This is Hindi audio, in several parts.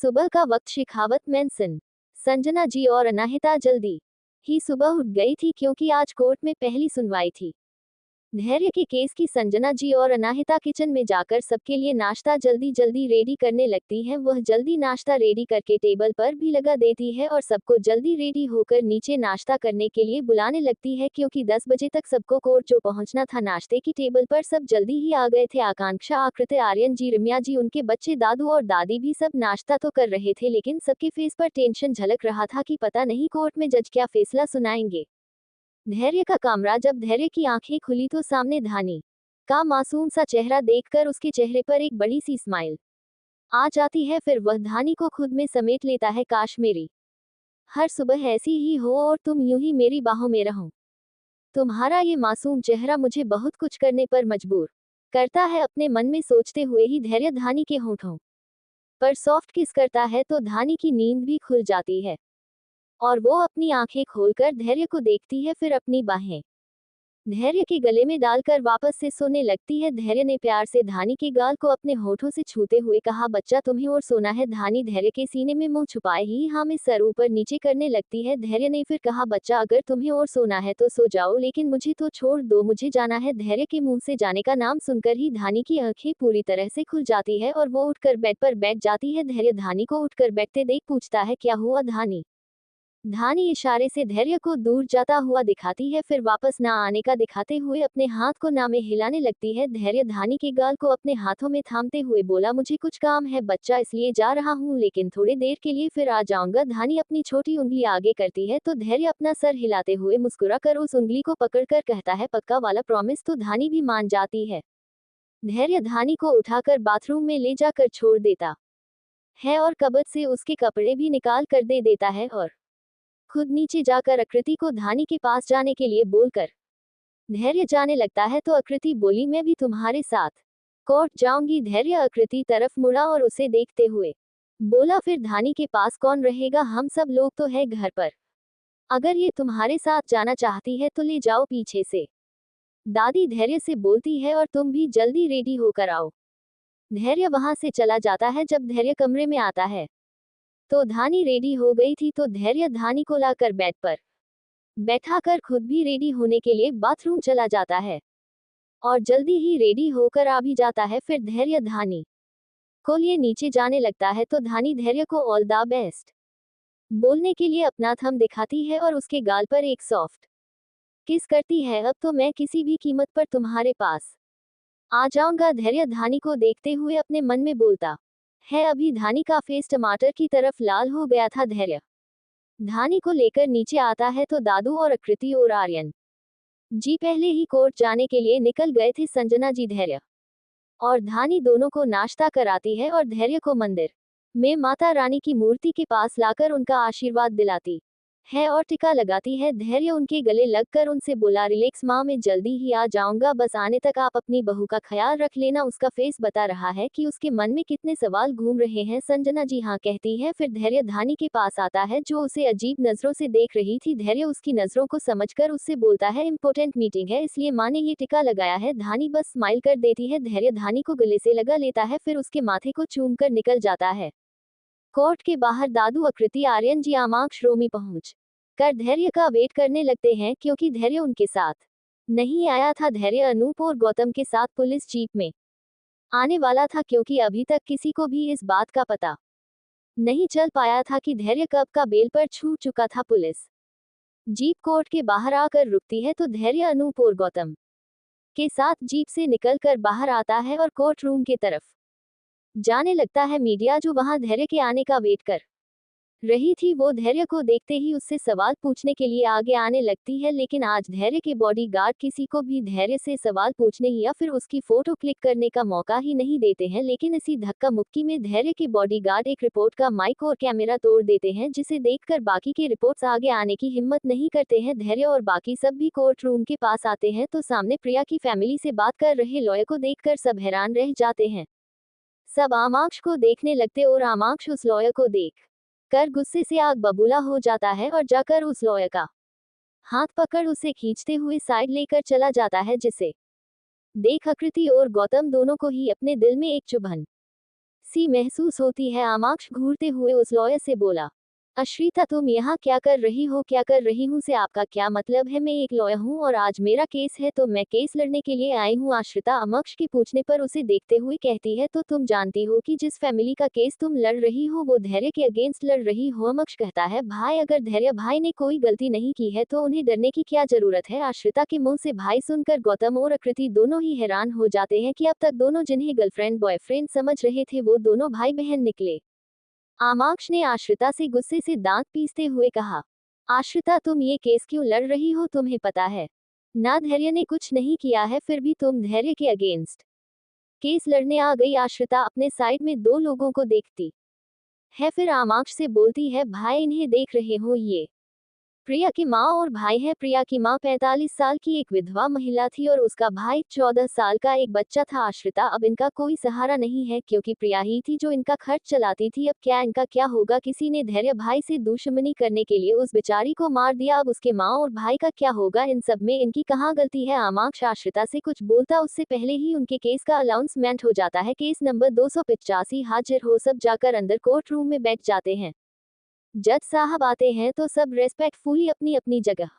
सुबह का वक्त शेखावत मेंशन। संजना जी और अनाहिता जल्दी ही सुबह उठ गई थी क्योंकि आज कोर्ट में पहली सुनवाई थी। धैर्य के केस की संजना जी और अनाहिता किचन में जाकर सबके लिए नाश्ता जल्दी जल्दी रेडी करने लगती हैं। वह जल्दी नाश्ता रेडी करके टेबल पर भी लगा देती है और सबको जल्दी रेडी होकर नीचे नाश्ता करने के लिए बुलाने लगती है क्योंकि 10 बजे तक सबको कोर्ट जो पहुंचना था नाश्ते की टेबल पर सब जल्दी ही आ गए थे। आकांक्षा, आकृति, आर्यन जी, रम्या जी, उनके बच्चे, दादू और दादी भी सब नाश्ता तो कर रहे थे लेकिन सबके फेस पर टेंशन झलक रहा था कि पता नहीं कोर्ट में जज क्या फैसला सुनाएंगे। धैर्य का कमरा जब धैर्य की आंखें खुली तो सामने धानी का मासूम सा चेहरा देखकर उसके चेहरे पर एक बड़ी सी स्माइल आ जाती है। फिर वह धानी को खुद में समेट लेता है। काश मेरी हर सुबह ऐसी ही हो और तुम यूं ही मेरी बाहों में रहो। तुम्हारा ये मासूम चेहरा मुझे बहुत कुछ करने पर मजबूर करता है। अपने मन में सोचते हुए ही धैर्य धानी के होठों पर सॉफ्ट किस करता है तो धानी की नींद भी खुल जाती है और वो अपनी आंखें खोलकर धैर्य को देखती है, फिर अपनी बाहें धैर्य के गले में डालकर वापस से सोने लगती है। धैर्य ने प्यार से धानी के गाल को अपने होठों से छूते हुए कहा, बच्चा तुम्हें और सोना है। धानी धैर्य के सीने में मुंह छुपाए ही हाँ में सर ऊपर नीचे करने लगती है। धैर्य ने फिर कहा, बच्चा अगर तुम्हें और सोना है तो सो जाओ लेकिन मुझे तो छोड़ दो, मुझे जाना है। धैर्य के मुंह से जाने का नाम सुनकर ही धानी की आंखें पूरी तरह से खुल जाती है और वो उठकर बेड पर बैठ जाती है। धैर्य धानी को उठकर बैठते देख पूछता है, क्या हुआ धानी? धानी इशारे से धैर्य को दूर जाता हुआ दिखाती है, फिर वापस ना आने का दिखाते हुए अपने हाथ को ना में हिलाने लगती है। धैर्य धानी के गाल को अपने हाथों में थामते हुए बोला, मुझे कुछ काम है बच्चा इसलिए जा रहा हूँ लेकिन थोड़ी देर के लिए फिर आ जाऊंगा। धानी अपनी छोटी उंगली आगे करती है तो धैर्य अपना सर हिलाते हुए मुस्कुरा कर उस उंगली को पकड़कर कहता है, पक्का वाला प्रॉमिस? तो धानी भी मान जाती है। धैर्य धानी को उठाकर बाथरूम में ले जाकर छोड़ देता है और कबर्ड से उसके कपड़े भी निकाल कर दे देता है और खुद नीचे जाकर आकृति को धानी के पास जाने के लिए बोलकर धैर्य जाने लगता है तो आकृति बोली, मैं भी तुम्हारे साथ कोर्ट जाऊंगी। धैर्य आकृति तरफ मुड़ा और उसे देखते हुए बोला, फिर धानी के पास कौन रहेगा, हम सब लोग तो है घर पर। अगर ये तुम्हारे साथ जाना चाहती है तो ले जाओ पीछे से। दादी धैर्य से बोलती है, और तुम भी जल्दी रेडी होकर आओ। धैर्य वहां से चला जाता है। जब धैर्य कमरे में आता है तो धानी रेडी हो गई थी तो धैर्य धानी को लाकर बेड पर बैठाकर खुद भी रेडी होने के लिए बाथरूम चला जाता है और जल्दी ही रेडी होकर आ भी जाता है। फिर धैर्य धानी को लिए नीचे जाने लगता है तो धानी धैर्य को ऑल द बेस्ट बोलने के लिए अपना थंब दिखाती है और उसके गाल पर एक सॉफ्ट किस करती है। अब तो मैं किसी भी कीमत पर तुम्हारे पास आ जाऊंगा। धैर्य धानी को देखते हुए अपने मन में बोलता है। अभी धानी का फेस टमाटर की तरफ लाल हो गया था। धैर्य धानी को लेकर नीचे आता है तो दादू और आकृति और आर्यन जी पहले ही कोर्ट जाने के लिए निकल गए थे। संजना जी धैर्य और धानी दोनों को नाश्ता कराती है और धैर्य को मंदिर में माता रानी की मूर्ति के पास लाकर उनका आशीर्वाद दिलाती है और टिका लगाती है। धैर्य उनके गले लगकर उनसे बोला, रिलैक्स माँ, मैं जल्दी ही आ जाऊंगा, बस आने तक आप अपनी बहू का ख्याल रख लेना। उसका फेस बता रहा है कि उसके मन में कितने सवाल घूम रहे हैं। संजना जी हाँ कहती है। फिर धैर्य धानी के पास आता है जो उसे अजीब नजरों से देख रही थी। धैर्य उसकी नजरों को समझकर उससे बोलता है, इंपॉर्टेंट मीटिंग है इसलिए माँ ने ये टिका लगाया है। धानी बस स्माइल कर देती है। धैर्य धानी को गले से लगा लेता है, फिर उसके माथे को चूम कर निकल जाता है। कोर्ट के बाहर दादू, आकृति, आर्यन जी, आमाक्ष, रोमी पहुंच कर धैर्य का वेट करने लगते हैं क्योंकि धैर्य उनके साथ नहीं आया था। धैर्य अनूप और गौतम के साथ पुलिस जीप में आने वाला था क्योंकि अभी तक किसी को भी इस बात का पता नहीं चल पाया था कि धैर्य कब का बेल पर छूट चुका था। पुलिस जीप कोर्ट के बाहर आकर रुकती है तो धैर्य अनूप और गौतम के साथ जीप से निकलकर बाहर आता है और कोर्ट रूम की तरफ जाने लगता है। मीडिया जो वहां धैर्य के आने का वेट कर रही थी वो धैर्य को देखते ही उससे सवाल पूछने के लिए आगे आने लगती है, लेकिन आज धैर्य के बॉडीगार्ड किसी को भी धैर्य से सवाल पूछने या फिर उसकी फोटो क्लिक करने का मौका ही नहीं देते हैं। लेकिन इसी धक्का मुक्की में धैर्य के बॉडीगार्ड एक रिपोर्ट का माइक और कैमरा तोड़ देते हैं, जिसे देखकर बाकी के रिपोर्ट्स आगे आने की हिम्मत नहीं करते हैं। धैर्य और बाकी सब भी कोर्ट रूम के पास आते हैं तो सामने प्रिया की फैमिली से बात कर रहे लॉयर को देखकर सब हैरान रह जाते हैं। सब आमाक्ष को देखने लगते और आमाक्ष उस लॉयर को देख कर गुस्से से आग बबूला हो जाता है और जाकर उस लॉयर का हाथ पकड़ उसे खींचते हुए साइड लेकर चला जाता है, जिसे देख आकृति और गौतम दोनों को ही अपने दिल में एक चुभन सी महसूस होती है, आमाक्ष घूरते हुए उस लॉयर से बोला। अश्रिता, तुम यहाँ क्या कर रही हो? क्या कर रही हूँ से आपका क्या मतलब है? मैं एक लॉयर हूँ और आज मेरा केस है तो मैं केस लड़ने के लिए आई हूँ। आश्रिता आमक्ष के पूछने पर उसे देखते हुए कहती है, तो तुम जानती हो कि जिस फैमिली का केस तुम लड़ रही हो वो धैर्य के अगेंस्ट लड़ रही हो? आमक्ष कहता है, भाई अगर धैर्य भाई ने कोई गलती नहीं की है तो उन्हें डरने की क्या जरूरत है? आश्रिता के मुंह से भाई सुनकर गौतम और आकृति दोनों ही हैरान हो जाते हैं कि अब तक दोनों जिन्हें गर्लफ्रेंड बॉयफ्रेंड समझ रहे थे वो दोनों भाई बहन निकले। आमाक्ष ने आश्रिता से गुस्से से दांत पीसते हुए कहा, आश्रिता तुम ये केस क्यों लड़ रही हो? तुम्हें पता है ना धैर्य ने कुछ नहीं किया है, फिर भी तुम धैर्य के अगेंस्ट केस लड़ने आ गई। आश्रिता अपने साइड में दो लोगों को देखती है, फिर आमाक्ष से बोलती है, भाई इन्हें देख रहे हो, ये प्रिया की माँ और भाई है। प्रिया की माँ 45 साल की एक विधवा महिला थी और उसका भाई 14 साल का एक बच्चा था। आश्रिता अब इनका कोई सहारा नहीं है क्योंकि प्रिया ही थी जो इनका खर्च चलाती थी। अब क्या इनका क्या होगा? किसी ने धैर्य भाई से दुश्मनी करने के लिए उस बेचारी को मार दिया, अब उसके माँ और भाई का क्या होगा? इन सब में इनकी कहाँ गलती है? आमाक्ष आश्रिता से कुछ बोलता उससे पहले ही उनके केस का अनाउंसमेंट हो जाता है। केस नंबर 285 हाजिर हो। सब जाकर अंदर कोर्ट रूम में बैठ जाते हैं। जज साहब आते हैं तो सब रेस्पेक्टफुली अपनी अपनी जगह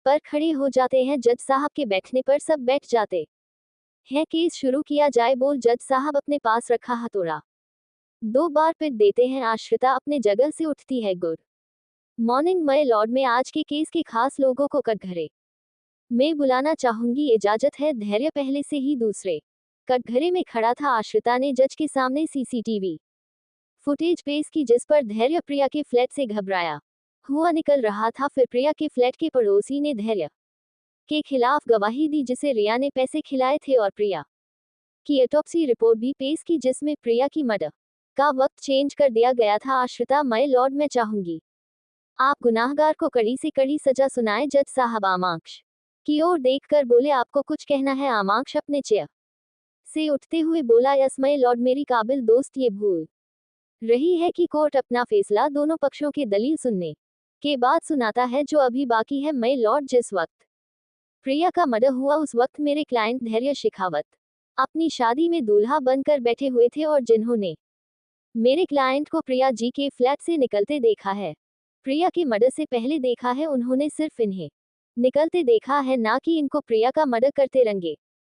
पर खड़े हो जाते हैं। जज साहब के बैठने पर सब बैठ जाते हैं। केस शुरू किया जाए, बोल। जज साहब अपने पास रखा हथौड़ा 2 बार पिट देते हैं। आश्रिता अपने जगह से उठती है। गुड मॉर्निंग माय लॉर्ड, में आज के केस के खास लोगों को कटघरे में बुलाना चाहूंगी, इजाजत है? धैर्य पहले से ही दूसरे कटघरे में खड़ा था। आश्रिता ने जज के सामने सीसीटीवी फुटेज पेश की जिस पर धैर्य प्रिया के फ्लैट से घबराया हुआ निकल रहा था। फिर प्रिया के फ्लैट के पड़ोसी ने धैर्य के खिलाफ गवाही दी जिसे रिया ने पैसे खिलाए थे और प्रिया की ऑटोप्सी रिपोर्ट भी पेश की जिसमें प्रिया की मर्डर का वक्त चेंज कर दिया गया था। आश्रिता, माय लॉर्ड, मैं चाहूंगी आप गुनाहगार को कड़ी से कड़ी सजा सुनाए। जज साहब आमाक्ष की ओर देखकर बोले, आपको कुछ कहना है? आमाक्ष अपने चेयर से उठते हुए बोला, यस माय लॉर्ड, मेरी काबिल दोस्त ये भूल रही है कि कोर्ट अपना फैसला दोनों पक्षों के दलील सुनने के बाद सुनाता है, जो अभी बाकी है। माय लॉर्ड, जिस वक्त प्रिया का मर्डर हुआ उस वक्त मेरे क्लाइंट धैर्य शेखावत अपनी शादी में दूल्हा बनकर बैठे हुए थे और जिन्होंने मेरे क्लाइंट को प्रिया जी के फ्लैट से निकलते देखा है, प्रिया के मर्डर से पहले देखा है, उन्होंने सिर्फ इन्हें निकलते देखा है, ना कि इनको प्रिया का मर्डर करते रंगे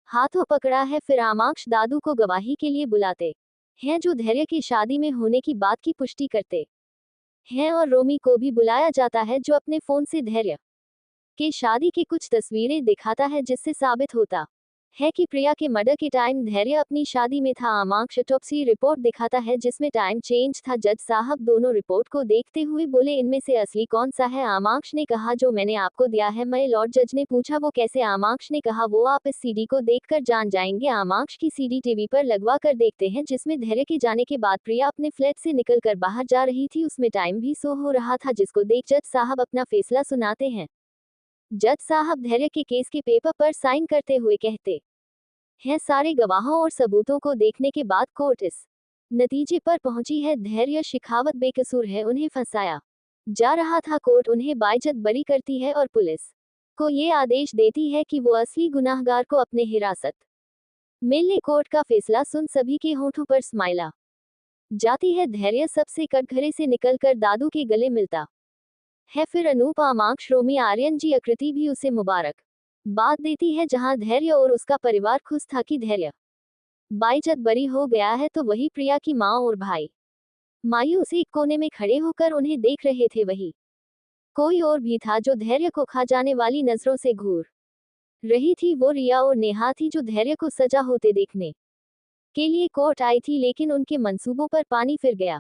हाथों पकड़ा है। फिर आमाक्ष दादू को गवाही के लिए बुलाते हैं जो धैर्य की शादी में होने की बात की पुष्टि करते हैं, और रोमी को भी बुलाया जाता है जो अपने फोन से धैर्य के शादी की कुछ तस्वीरें दिखाता है जिससे साबित होता है कि प्रिया के मर्डर के टाइम धैर्य अपनी शादी में था। आमाक्ष ऑटोप्सी रिपोर्ट दिखाता है जिसमें टाइम चेंज था। जज साहब दोनों रिपोर्ट को देखते हुए बोले, इनमें से असली कौन सा है? आमाक्ष ने कहा, जो मैंने आपको दिया है। माय लॉर्ड, जज ने पूछा, वो कैसे? आमाक्ष ने कहा, वो आप इस सीडी को देखकर जान जाएंगे। आमाक्ष की सीडी टीवी पर लगवा कर देखते हैं जिसमें धैर्य के जाने के बाद प्रिया अपने फ्लैट से निकलकर बाहर जा रही थी, उसमें टाइम भी शो हो रहा था, जिसको देख जज साहब अपना फैसला सुनाते हैं। जज साहब धैर्य के केस के पेपर पर साइन करते हुए कहते हैं, सारे गवाहों और सबूतों को देखने के बाद कोर्ट इस नतीजे पर पहुंची है, धैर्य शेखावत बेकसूर है, उन्हें फंसाया जा रहा था। कोर्ट उन्हें बाइज्जत बरी करती है और पुलिस को ये आदेश देती है कि वो असली गुनाहगार को अपने हिरासत में ले। कोर्ट का फैसला सुन सभी के होठों पर स्माइला जाती है। धैर्य सबसे कटघरे से निकलकर दादू के गले मिलता है। फिर अनूप, आमाक्ष, रोमी, आर्यन जी, आकृति भी उसे मुबारक बात देती है। जहां धैर्य और उसका परिवार खुश था कि धैर्य बाइज्जत बरी हो गया है, तो वही प्रिया की माँ और भाई मायूस एक कोने में खड़े होकर उन्हें देख रहे थे। वही कोई और भी था जो धैर्य को खा जाने वाली नजरों से घूर रही थी, वो रिया और नेहा थी जो धैर्य को सजा होते देखने के लिए कोर्ट आई थी, लेकिन उनके मंसूबों पर पानी फिर गया।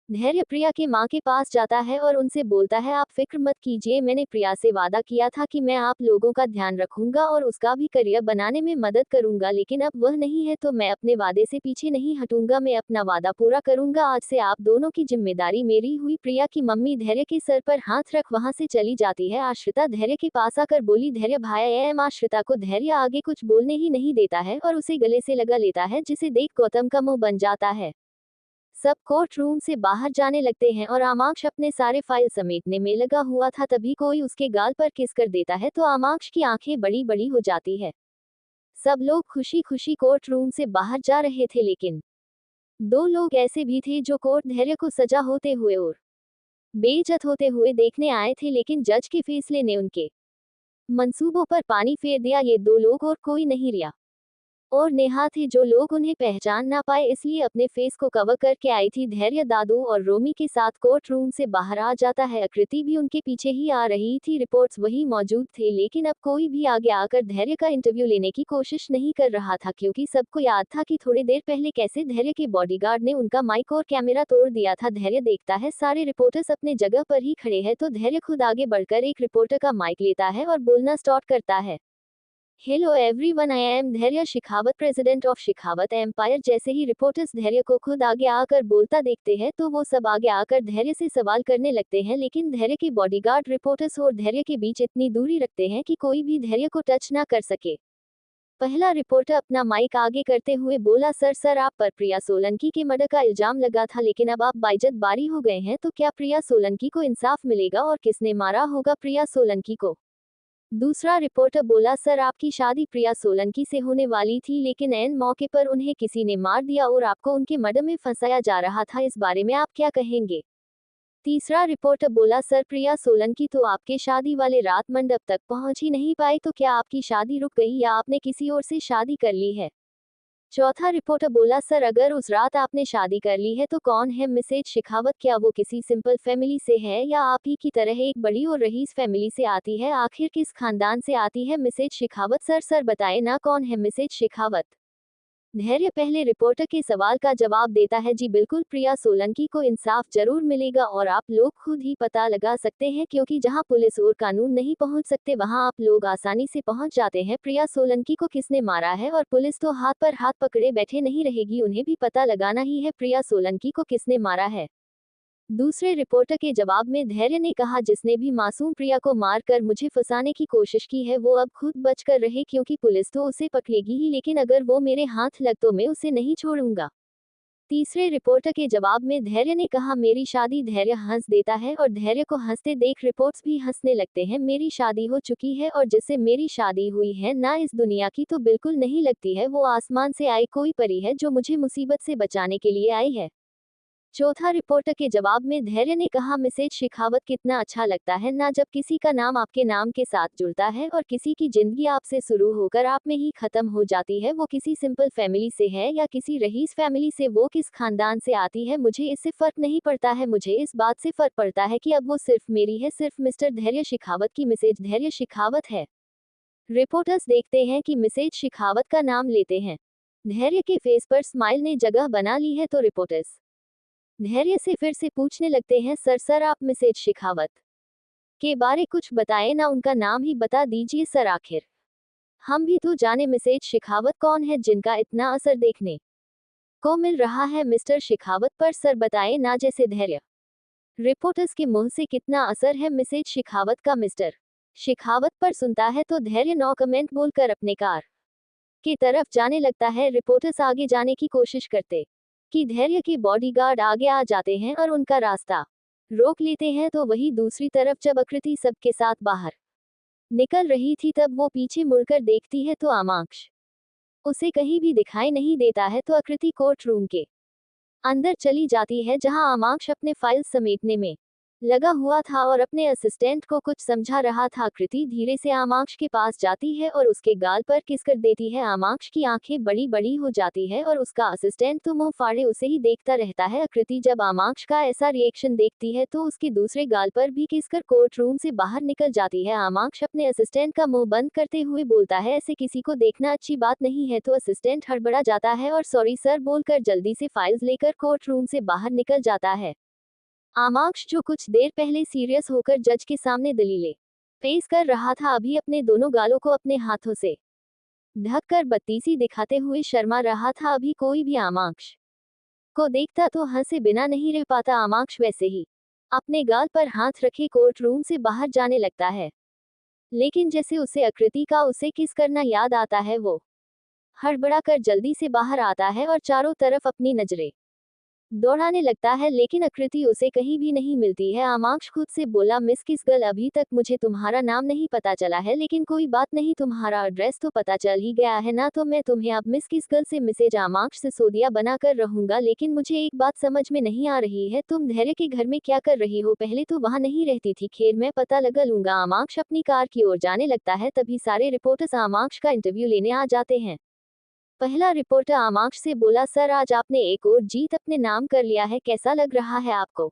धैर्य प्रिया के माँ के पास जाता है और उनसे बोलता है, आप फिक्र मत कीजिए, मैंने प्रिया से वादा किया था कि मैं आप लोगों का ध्यान रखूंगा और उसका भी करियर बनाने में मदद करूंगा, लेकिन अब वह नहीं है तो मैं अपने वादे से पीछे नहीं हटूंगा, मैं अपना वादा पूरा करूंगा। आज से आप दोनों की जिम्मेदारी मेरी हुई। प्रिया की मम्मी धैर्य के सर पर हाथ रख वहां से चली जाती है। आश्रिता धैर्य के पास आकर बोली, धैर्य भाई एम। आश्रिता को धैर्य आगे कुछ बोलने ही नहीं देता है और उसे गले से लगा लेता है, जिसे देख गौतम का मुंह बन जाता है। सब कोर्ट रूम से बाहर जाने लगते हैं और आमाक्ष अपने सारे फाइल समेटने में लगा हुआ था, तभी कोई उसके गाल पर किस कर देता है तो आमाक्ष की आंखें बड़ी बड़ी हो जाती है। सब लोग खुशी खुशी कोर्ट रूम से बाहर जा रहे थे, लेकिन दो लोग ऐसे भी थे जो कोर्ट धैर्य को सजा होते हुए और बेइज्जत होते हुए देखने आए थे, लेकिन जज के फैसले ने उनके मंसूबों पर पानी फेर दिया। ये दो लोग और कोई नहीं, रिया और नेहा थे, जो लोग उन्हें पहचान ना पाए इसलिए अपने फेस को कवर करके आई थी। धैर्य दादू और रोमी के साथ कोर्ट रूम से बाहर आ जाता है। आकृति भी उनके पीछे ही आ रही थी। रिपोर्ट्स वही मौजूद थे, लेकिन अब कोई भी आगे आकर धैर्य का इंटरव्यू लेने की कोशिश नहीं कर रहा था, क्योंकि सबको याद था कि थोड़ी देर पहले कैसे धैर्य के बॉडीगार्ड ने उनका माइक और कैमरा तोड़ दिया था। धैर्य देखता है सारे रिपोर्टर्स अपने जगह पर ही खड़े हैं, तो धैर्य खुद आगे बढ़कर एक रिपोर्टर का माइक लेता है और बोलना स्टार्ट करता है। Hello everyone, I am Dhairya Shekhawat, president of Shekhawat empire. जैसे ही रिपोर्टर्स धैर्य को खुद आगे आकर बोलता देखते हैं, तो वो सब आगे आकर धैर्य से सवाल करने लगते हैं, लेकिन धैर्य के बॉडीगार्ड रिपोर्टर्स और धैर्य के बीच इतनी दूरी रखते हैं कि कोई भी धैर्य को टच ना कर सके। पहला रिपोर्टर अपना माइक आगे करते हुए बोला, सर आप पर प्रिया सोलंकी के मर्डर का इल्जाम लगा था, लेकिन अब आप बाइज्जत बारी हो गए हैं, तो क्या प्रिया सोलंकी को इंसाफ मिलेगा और किसने मारा होगा प्रिया सोलंकी को? दूसरा रिपोर्टर बोला, सर आपकी शादी प्रिया सोलंकी से होने वाली थी, लेकिन ऐन मौके पर उन्हें किसी ने मार दिया और आपको उनके मर्डर में फंसाया जा रहा था, इस बारे में आप क्या कहेंगे? तीसरा रिपोर्टर बोला, सर प्रिया सोलंकी तो आपके शादी वाले रात मंडप तक पहुंच ही नहीं पाई, तो क्या आपकी शादी रुक गई या आपने किसी और से शादी कर ली है? चौथा रिपोर्टर बोला, सर अगर उस रात आपने शादी कर ली है तो कौन है मिसेज शेखावत? क्या वो किसी सिंपल फैमिली से है या आप ही की तरह एक बड़ी और रईस फैमिली से आती है? आखिर किस खानदान से आती है मिसेज शेखावत? सर बताए ना, कौन है मिसेज शेखावत? धैर्य पहले रिपोर्टर के सवाल का जवाब देता है, जी बिल्कुल, प्रिया सोलंकी को इंसाफ जरूर मिलेगा और आप लोग खुद ही पता लगा सकते हैं, क्योंकि जहां पुलिस और कानून नहीं पहुंच सकते वहां आप लोग आसानी से पहुंच जाते हैं। प्रिया सोलंकी को किसने मारा है? और पुलिस तो हाथ पर हाथ पकड़े बैठे नहीं रहेगी, उन्हें भी पता लगाना ही है प्रिया सोलंकी को किसने मारा है। दूसरे रिपोर्टर के जवाब में धैर्य ने कहा, जिसने भी मासूम प्रिया को मारकर मुझे फंसाने की कोशिश की है वो अब खुद बच कर रहे, क्योंकि पुलिस तो उसे पकड़ेगी ही, लेकिन अगर वो मेरे हाथ लग तो मैं उसे नहीं छोड़ूंगा। तीसरे रिपोर्टर के जवाब में धैर्य ने कहा, मेरी शादी। धैर्य हंस देता है और धैर्य को हंसते देख रिपोर्ट्स भी हंसने लगते हैं। मेरी शादी हो चुकी है और जिससे मेरी शादी हुई है ना इस दुनिया की तो बिल्कुल नहीं लगती है, वो आसमान से आई कोई परी है जो मुझे मुसीबत से बचाने के लिए आई है। चौथा रिपोर्टर के जवाब में धैर्य ने कहा, मिसेज शेखावत, कितना अच्छा लगता है ना जब किसी का नाम आपके नाम के साथ जुड़ता है और किसी की जिंदगी आपसे शुरू होकर आप में ही खत्म हो जाती है। वो किसी सिंपल फैमिली से है या किसी रईस फैमिली से, वो किस खानदान से आती है मुझे इससे फर्क नहीं पड़ता है, मुझे इस बात से फर्क पड़ता है कि अब वो सिर्फ मेरी है, सिर्फ मिस्टर धैर्य शेखावत की मिसेज धैर्य शेखावत है। रिपोर्टर्स देखते हैं कि मिसेज शेखावत का नाम लेते हैं। धैर्य के फेस पर स्माइल ने जगह बना ली है, तो रिपोर्टर्स धैर्य से फिर से पूछने लगते हैं, सर आप मिसेज शेखावत के बारे कुछ बताएं ना, उनका नाम ही बता दीजिए सर, आखिर हम भी तो जाने मिसेज शेखावत कौन है जिनका इतना असर देखने को मिल रहा है मिस्टर शेखावत पर, सर बताएं ना। जैसे धैर्य रिपोर्टर्स के मुंह से कितना असर है मिसेज शेखावत का मिस्टर शेखावत पर सुनता है, तो धैर्य नो कमेंट बोलकर अपने कार की तरफ जाने लगता है। रिपोर्टर्स आगे जाने की कोशिश करते कि धैर्य के बॉडीगार्ड आगे आ जाते हैं और उनका रास्ता रोक लेते हैं, तो वही दूसरी तरफ जब आकृति सबके साथ बाहर निकल रही थी तब वो पीछे मुड़कर देखती है, तो आमांश उसे कहीं भी दिखाई नहीं देता है, तो आकृति कोर्ट रूम के अंदर चली जाती है, जहां आमांश अपने फाइल समेटने में लगा हुआ था और अपने असिस्टेंट को कुछ समझा रहा था। आकृति धीरे से आमांश के पास जाती है और उसके गाल पर किस कर देती है। आमांश की आंखें बड़ी बड़ी हो जाती है और उसका असिस्टेंट तो मुंह फाड़े उसे ही देखता रहता है। आकृति जब आमांश का ऐसा रिएक्शन देखती है तो उसके दूसरे गाल पर भी किस कर कोर्ट रूम से बाहर निकल जाती है। आमांश अपने असिस्टेंट का मुंह बंद करते हुए बोलता है, ऐसे किसी को देखना अच्छी बात नहीं है, तो असिस्टेंट हड़बड़ा जाता है और सॉरी सर बोलकर जल्दी से फाइल्स लेकर कोर्ट रूम से बाहर निकल जाता है। आमांश, जो कुछ देर पहले सीरियस होकर जज के सामने दलीलें पेश कर रहा था, अभी अपने दोनों गालों को अपने हाथों से ढककर बत्तीसी दिखाते हुए शर्मा रहा था। अभी कोई भी आमांश को देखता तो हंसे बिना नहीं रह पाता। आमांश वैसे ही अपने गाल पर हाथ रखे कोर्ट रूम से बाहर जाने लगता है, लेकिन जैसे उसे आकृति का उसे किस करना याद आता है, वो हड़बड़ा कर जल्दी से बाहर आता है और चारों तरफ अपनी नजरें दौड़ाने लगता है, लेकिन आकृति उसे कहीं भी नहीं मिलती है। आमाक्ष खुद से बोला, मिस किसगल, अभी तक मुझे तुम्हारा नाम नहीं पता चला है, लेकिन कोई बात नहीं, तुम्हारा एड्रेस तो पता चल ही गया है ना, तो मैं तुम्हें अब मिस किसगल से मिसेज आमाक्ष सिसोदिया बनाकर रहूंगा। लेकिन मुझे एक बात समझ में नहीं आ रही है, तुम धैर्य के घर में क्या कर रही हो? पहले तो वहां नहीं रहती थी। खैर, मैं पता लगा लूंगा। आमाक्ष अपनी कार की ओर जाने लगता है, तभी सारे रिपोर्टर्स आमाक्ष का इंटरव्यू लेने आ जाते हैं। पहला रिपोर्टर आमाक्ष से बोला, सर आज आपने एक और जीत अपने नाम कर लिया है, कैसा लग रहा है आपको?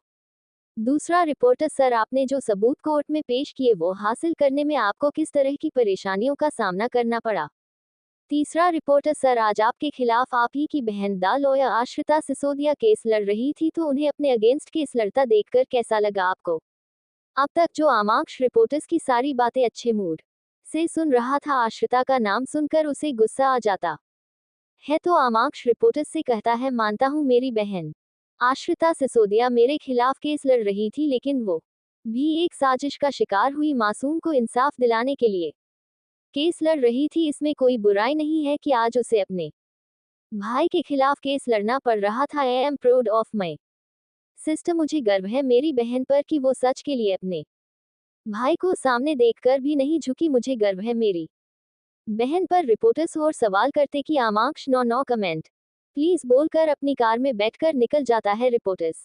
दूसरा रिपोर्टर, सर आपने जो सबूत कोर्ट में पेश किए वो हासिल करने में आपको किस तरह की परेशानियों का सामना करना पड़ा? तीसरा रिपोर्टर, सर आज आपके खिलाफ आप ही की बहन दा लॉयर आश्रिता सिसोदिया केस लड़ रही थी, तो उन्हें अपने अगेंस्ट केस लड़ता देखकर कैसा लगा आपको? अब तक जो आमाक्ष रिपोर्टर्स की सारी बातें अच्छे मूड से सुन रहा था, आश्रिता का नाम सुनकर उसे गुस्सा आ जाता है, तो आमाक्ष रिपोर्टर्स से कहता है, मानता हूँ मेरी बहन आश्रिता सिसोदिया मेरे खिलाफ केस लड़ रही थी, लेकिन वो भी एक साजिश का शिकार हुई मासूम को इंसाफ दिलाने के लिए केस लड़ रही थी। इसमें कोई बुराई नहीं है कि आज उसे अपने भाई के खिलाफ केस लड़ना पड़ रहा था। I am proud of my sister, मुझे गर्व है मेरी बहन पर कि वो सच के लिए अपने भाई को सामने देखकर भी नहीं झुकी। मुझे गर्व है मेरी बहन पर। रिपोर्टर्स और सवाल करते कि आमाक्ष नो कमेंट प्लीज बोलकर अपनी कार में बैठकर निकल जाता है। रिपोर्टर्स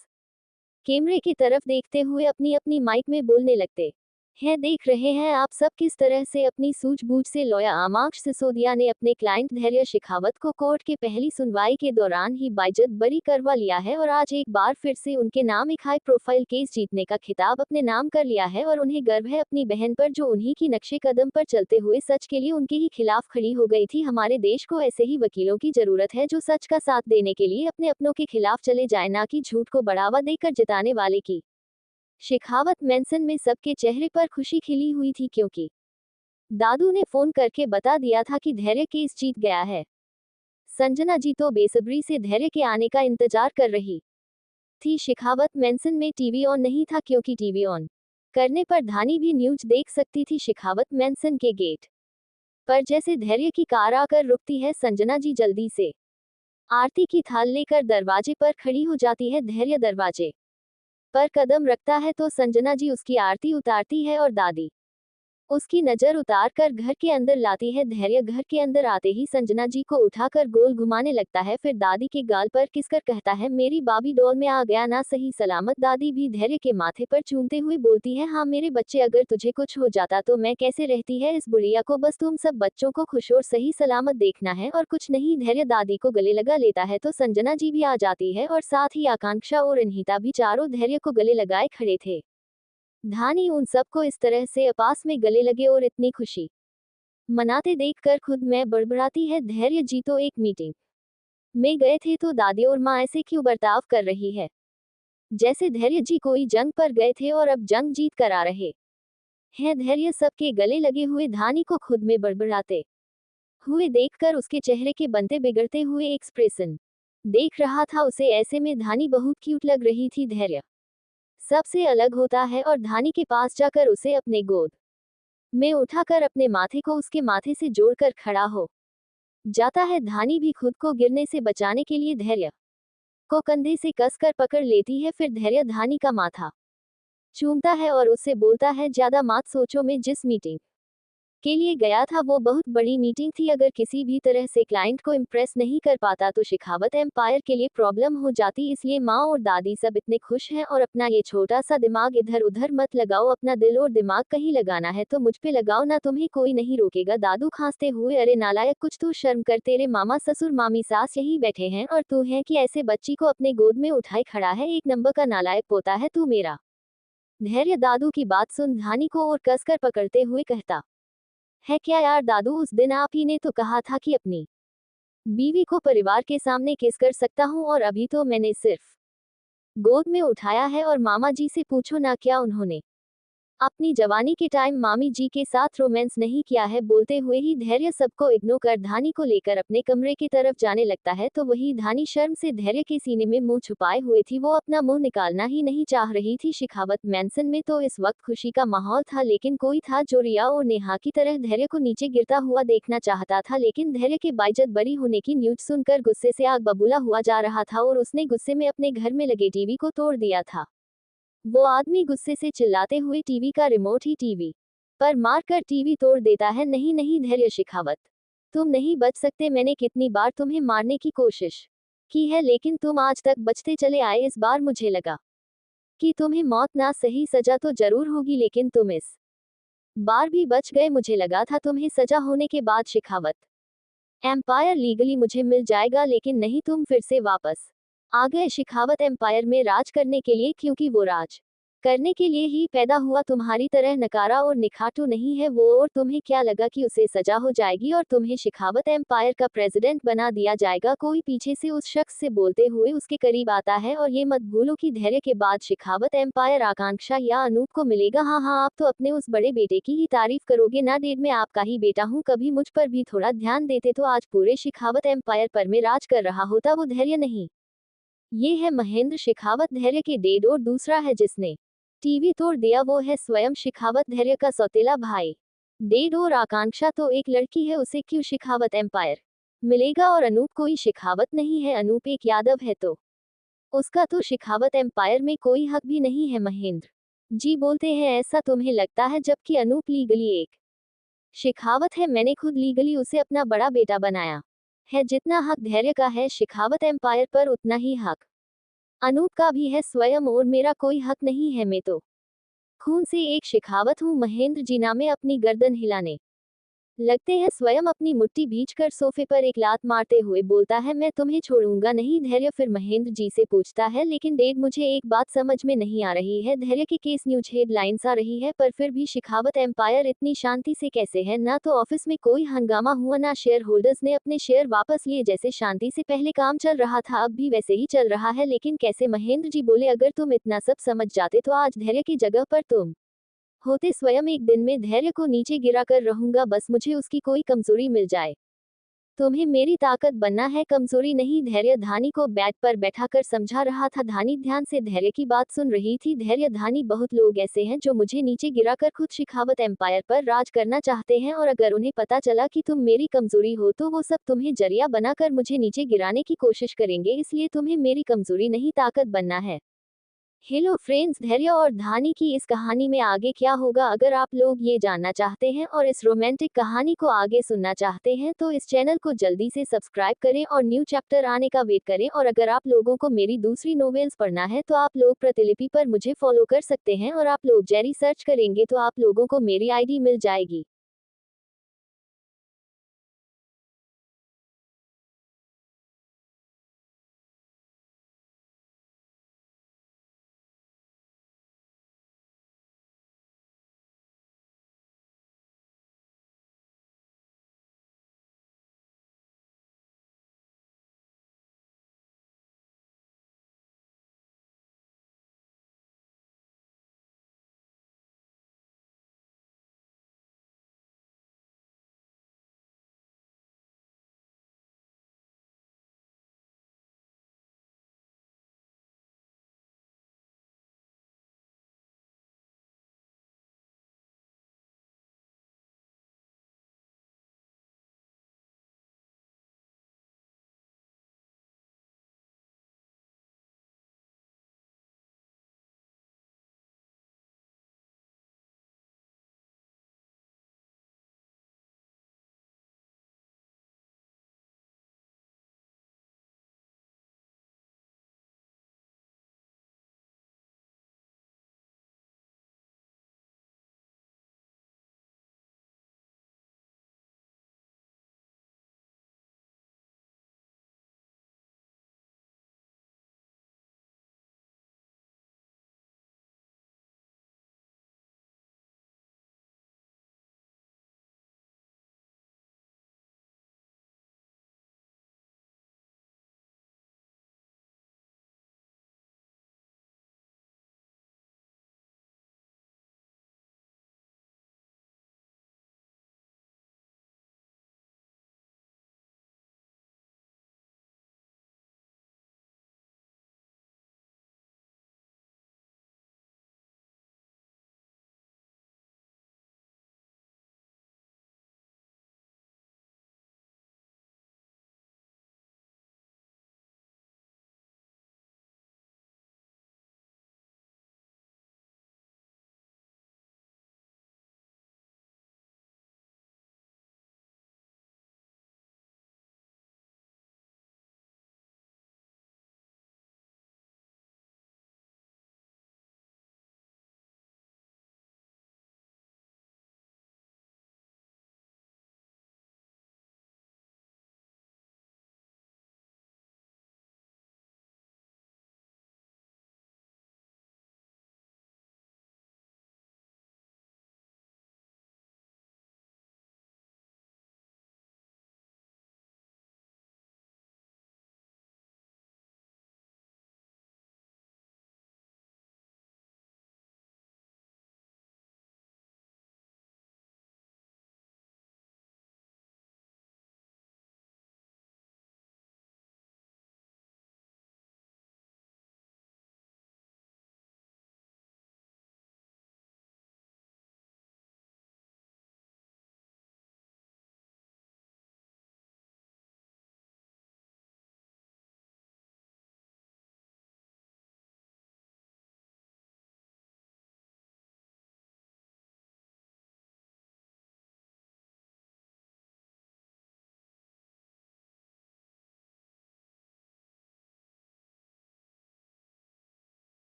कैमरे की तरफ देखते हुए अपनी अपनी माइक में बोलने लगते हैं, देख रहे हैं आप सब किस तरह से अपनी सूझबूझ से लॉयर आमाक्ष सिसोदिया ने अपने क्लाइंट धैर्य शेखावत को कोर्ट के पहली सुनवाई के दौरान ही बाइज्जत बरी करवा लिया है, और आज एक बार फिर से उनके नाम एक हाई प्रोफाइल केस जीतने का खिताब अपने नाम कर लिया है, और उन्हें गर्व है अपनी बहन पर जो उन्हीं की नक्शे कदम पर चलते हुए सच के लिए उनके ही खिलाफ खड़ी हो गई थी। हमारे देश को ऐसे ही वकीलों की जरूरत है जो सच का साथ देने के लिए अपने अपनों के खिलाफ चले जाए, ना कि झूठ को बढ़ावा देकर जिताने वाले की। शेखावत मैंसन में सबके चेहरे पर खुशी खिली हुई थी, क्योंकि दादू ने फोन करके बता दिया था कि धैर्य केस जीत गया है। संजना जी तो बेसब्री से धैर्य के आने का इंतजार कर रही थी। शेखावत मैंसन में टीवी ऑन नहीं था, क्योंकि टीवी ऑन करने पर धानी भी न्यूज देख सकती थी। शेखावत मैंसन के गेट पर जैसे धैर्य की कार आकर रुकती है, संजना जी जल्दी से आरती की थाल लेकर दरवाजे पर खड़ी हो जाती है। धैर्य दरवाजे पर कदम रखता है तो संजना जी उसकी आरती उतारती है और दादी उसकी नजर उतार कर घर के अंदर लाती है। धैर्य घर के अंदर आते ही संजना जी को उठाकर गोल घुमाने लगता है, फिर दादी के गाल पर किसकर कहता है, मेरी बाबी डॉल में आ गया ना सही सलामत। दादी भी धैर्य के माथे पर चूमते हुए बोलती है, हाँ मेरे बच्चे, अगर तुझे कुछ हो जाता तो मैं कैसे रहती है इस बुढ़िया को, बस तुम सब बच्चों को खुश और सही सलामत देखना है और कुछ नहीं। धैर्य दादी को गले लगा लेता है तो संजना जी भी आ जाती है, और साथ ही आकांक्षा और अनहिता भी चारों धैर्य को गले लगाए खड़े थे। धानी उन सबको इस तरह से आपस में गले लगे और इतनी खुशी मनाते देखकर खुद में बड़बड़ाती है, धैर्य जी तो एक मीटिंग में गए थे, तो दादी और माँ ऐसे क्यों बर्ताव कर रही है जैसे धैर्य जी कोई जंग पर गए थे और अब जंग जीत कर आ रहे हैं। धैर्य सबके गले लगे हुए धानी को खुद में बड़बड़ाते हुए देखकर उसके चेहरे के बनते बिगड़ते हुए एक्सप्रेशन देख रहा था उसे। ऐसे में धानी बहुत क्यूट लग रही थी। धैर्य सबसे अलग होता है और धानी के पास जाकर उसे अपने गोद में उठाकर अपने माथे को उसके माथे से जोड़कर खड़ा हो जाता है। धानी भी खुद को गिरने से बचाने के लिए धैर्य को कंधे से कसकर पकड़ लेती है, फिर धैर्य धानी का माथा चूमता है और उससे बोलता है, ज्यादा मत सोचो, मैं जिस मीटिंग के लिए गया था वो बहुत बड़ी मीटिंग थी, अगर किसी भी तरह से क्लाइंट को इम्प्रेस नहीं कर पाता तो शेखावत एम्पायर के लिए प्रॉब्लम हो जाती, इसलिए माँ और दादी सब इतने खुश हैं। और अपना ये छोटा सा दिमाग इधर उधर मत लगाओ, अपना दिल और दिमाग कहीं लगाना है तो मुझ पे लगाओ ना, तुम्हें कोई नहीं रोकेगा। दादू खांसते हुए, अरे नालायक, कुछ तो शर्म कर, तेरे मामा ससुर मामी सास यही बैठे हैं और तू है कि ऐसे बच्ची को अपने गोद में उठाए खड़ा है, एक नंबर का नालायक पोता है तू मेरा। धैर्य दादू की बात सुन धानी को और कसकर पकड़ते हुए कहता है, क्या यार दादू, उस दिन आप ही ने तो कहा था कि अपनी बीवी को परिवार के सामने किस कर सकता हूँ, और अभी तो मैंने सिर्फ गोद में उठाया है, और मामा जी से पूछो ना क्या उन्होंने अपनी जवानी के टाइम मामी जी के साथ रोमांस नहीं किया है बोलते हुए ही धैर्य सबको इग्नोर कर धानी को लेकर अपने कमरे की तरफ जाने लगता है तो वही धानी शर्म से धैर्य के सीने में मुंह छुपाए हुए थी। वो अपना मुंह निकालना ही नहीं चाह रही थी। शेखावत मैंसन में तो इस वक्त खुशी का माहौल था, लेकिन कोई था जो रिया और नेहा की तरह धैर्य को नीचे गिरता हुआ देखना चाहता था। लेकिन धैर्य के बाइज्जत बरी होने की न्यूज सुनकर गुस्से से आग बबूला हुआ जा रहा था और उसने गुस्से में अपने घर में लगे टीवी को तोड़ दिया था। वो आदमी गुस्से से चिल्लाते हुए टीवी का रिमोट ही टीवी पर मारकर टीवी तोड़ देता है। नहीं नहीं धैर्य शेखावत, तुम नहीं बच सकते। मैंने कितनी बार तुम्हें मारने की कोशिश की है, लेकिन तुम आज तक बचते चले आए। इस बार मुझे लगा कि तुम्हें मौत ना सही सजा तो जरूर होगी, लेकिन तुम इस बार भी बच गए। मुझे लगा था तुम्हें सजा होने के बाद शेखावत एम्पायर लीगली मुझे मिल जाएगा, लेकिन नहीं, तुम फिर से वापस आ गए शेखावत एम्पायर में राज करने के लिए, क्योंकि वो राज करने के लिए ही पैदा हुआ। तुम्हारी तरह नकारा और निखाटू नहीं है वो। और तुम्हें क्या लगा कि उसे सजा हो जाएगी और तुम्हें शेखावत एम्पायर का प्रेसिडेंट बना दिया जाएगा? कोई पीछे से उस शख्स से बोलते हुए उसके करीब आता है। और ये मत भूलो कि धैर्य के बाद शेखावत एम्पायर आकांक्षा या अनूप को मिलेगा। हाँ हाँ, आप तो अपने उस बड़े बेटे की ही तारीफ करोगे ना। डेढ़ में आपका ही बेटा हूँ, कभी मुझ पर भी थोड़ा ध्यान देते तो आज पूरे शेखावत एम्पायर पर मैं राज कर रहा होता। वो धैर्य नहीं, ये है महेंद्र शेखावत, धैर्य के डेड। और दूसरा है जिसने टीवी तोड़ दिया, वो है स्वयं शेखावत, धैर्य का सौतेला भाई। डेड और आकांक्षा तो एक लड़की है, उसे क्यों शेखावत एम्पायर मिलेगा? और अनूप कोई शेखावत नहीं है, अनूप एक यादव है, तो उसका तो शेखावत एम्पायर में कोई हक भी नहीं है। महेंद्र जी बोलते हैं ऐसा तुम्हें लगता है, जबकि अनूप लीगली एक शेखावत है। मैंने खुद लीगली उसे अपना बड़ा बेटा बनाया है। जितना हक धैर्य का है शेखावत एम्पायर पर, उतना ही हक अनूप का भी है स्वयं, और मेरा कोई हक नहीं है। मैं तो खून से एक शेखावत हूँ। महेंद्र जी नामे अपनी गर्दन हिलाने लगते हैं। स्वयं अपनी मुट्ठी भींचकर सोफे पर एक लात मारते हुए बोलता है, मैं तुम्हें छोड़ूंगा नहीं। धैर्य फिर महेंद्र जी से पूछता है, लेकिन डेड मुझे एक बात समझ में नहीं आ रही है। धैर्य के केस न्यूज हेडलाइंस आ रही है, पर फिर भी शेखावत एम्पायर इतनी शांति से कैसे है? ना तो ऑफिस में कोई हंगामा हुआ, ना शेयर होल्डर्स ने अपने शेयर वापस लिए। जैसे शांति से पहले काम चल रहा था, अब भी वैसे ही चल रहा है। लेकिन कैसे? महेंद्र जी बोले, अगर तुम इतना सब समझ जाते तो आज धैर्य की जगह पर तुम होते। स्वयं एक दिन में धैर्य को नीचे गिरा कर रहूंगा, बस मुझे उसकी कोई कमजोरी मिल जाए। तुम्हें मेरी ताकत बनना है, कमजोरी नहीं। धैर्य धानी को बेड पर बैठाकर समझा रहा था। धानी ध्यान से धैर्य की बात सुन रही थी। धैर्य, धानी, बहुत लोग ऐसे हैं जो मुझे नीचे गिराकर खुद शेखावत एम्पायर पर राज करना चाहते हैं, और अगर उन्हें पता चला कि तुम मेरी कमजोरी हो तो वो सब तुम्हें जरिया बनाकर मुझे नीचे गिराने की कोशिश करेंगे। इसलिए तुम्हें मेरी कमजोरी नहीं, ताकत बनना है। हेलो फ्रेंड्स, धैर्य और धानी की इस कहानी में आगे क्या होगा? अगर आप लोग ये जानना चाहते हैं और इस रोमांटिक कहानी को आगे सुनना चाहते हैं तो इस चैनल को जल्दी से सब्सक्राइब करें और न्यू चैप्टर आने का वेट करें। और अगर आप लोगों को मेरी दूसरी नोवेल्स पढ़ना है तो आप लोग प्रतिलिपि पर मुझे फॉलो कर सकते हैं, और आप लोग जेरी सर्च करेंगे तो आप लोगों को मेरी आईडी मिल जाएगी।